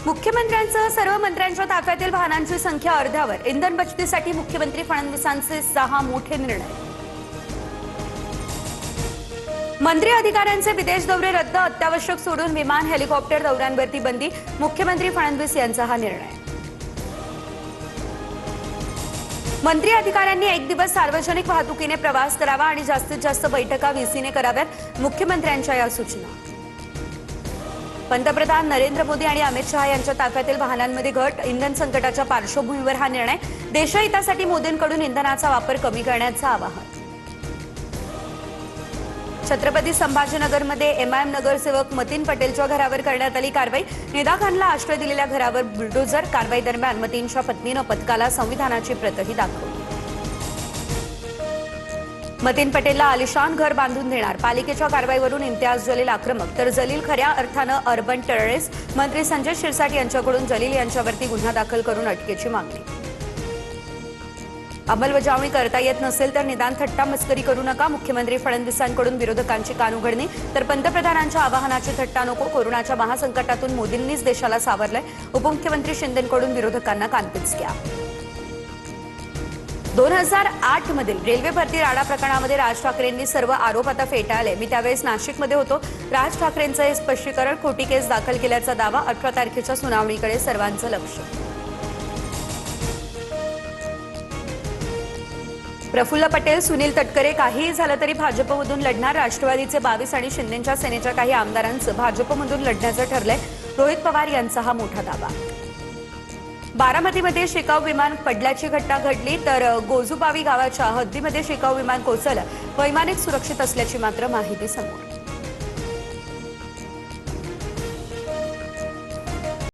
मुख्यमंत्र्यांसह सर्व मंत्र्यांच्या ताफ्यातील वाहनांची संख्या अर्ध्यावर। इंधन बचतीसाठी मुख्यमंत्री फडणवीसांचे 6 मोठे निर्णय। मंत्री अधिकाऱ्यांचे विदेश दौरे रद्द, अत्यावश्यक सोडून विमान हेलिकॉप्टर दौऱ्यांवरती बंदी। मुख्यमंत्री फडणवीस यांचा हा निर्णय। मंत्री अधिकाऱ्यांनी एक दिवस सार्वजनिक वाहतुकीने प्रवास करावा आणि जास्तीत जास्त बैठका व्हीसीने कराव्यात। मुख्यमंत्र्यांच्या या सूचना। पंतप्रधान नरेंद्र मोदी आणि अमित शहा यांच्या ताफ्यातील वाहनांमध्ये घट, इंधन संकटाच्या पार्श्वभूमीवर हा निर्णय। देशहितासाठी मोदींकडून इंधनाचा वापर कमी करण्याचं आवाहन। छत्रपती संभाजीनगरमध्ये एमआयएम नगरसेवक मतीन पटेलच्या घरावर करण्यात आली कारवाई। निदा खानला आश्रय दिलेल्या घरावर बुलडोझर। कारवाई दरम्यान मतीनच्या पत्नीनं पथकाला संविधानाची प्रतही दाखवली। मतीन पटेलला आलिशान घर बांधून देणार, पालिकेच्या कारवाईवरून इम्तियाज जलील आक्रमक, तर जलील खऱ्या अर्थानं अर्बन टेररिस्ट। मंत्री संजय शिरसाट यांच्याकडून जलील यांच्यावरती गुन्हा दाखल करून अटकेची मागणी। अंमलबजावणी करता येत नसेल तर निदान थट्टा मस्करी करू नका। मुख्यमंत्री फडणवीसांकडून विरोधकांची कानउघडणी, तर पंतप्रधानांच्या आवाहनाची थट्टा नको। कोरोनाच्या महासंकटातून मोदींनीच देशाला सावरलंय। उपमुख्यमंत्री शिंदेंकडून विरोधकांना कानपिचक्या। 2008 मधील रेल्वे भरती राडा प्रकरणामध्ये राज ठाकरेंनी सर्व आरोप आता फेटाळले। मी त्यावेळेस नाशिकमध्ये होतो। राज ठाकरेंचं हे स्पष्टीकरण, खोटी केस दाखल केल्याचा दावा। 18 तारखेच्या सुनावणीकडे सर्वांचं लक्ष। प्रफुल्ल पटेल, सुनील तटकरे, काहीही झालं तरी भाजपमधून लढणार। राष्ट्रवादीचे 22 आणि शिंदेच्या सेनेच्या काही आमदारांचं भाजपमधून लढण्याचं ठरलंय। रोहित पवार यांचा हा मोठा दावा। बारामतीमध्ये शिकाऊ विमान पडल्याची घटना घडली, तर गोजुबावी गावाच्या हद्दीमध्ये शिकाऊ विमान कोसळलं। वैमानिक सुरक्षित असल्याची मात्र माहिती समोर।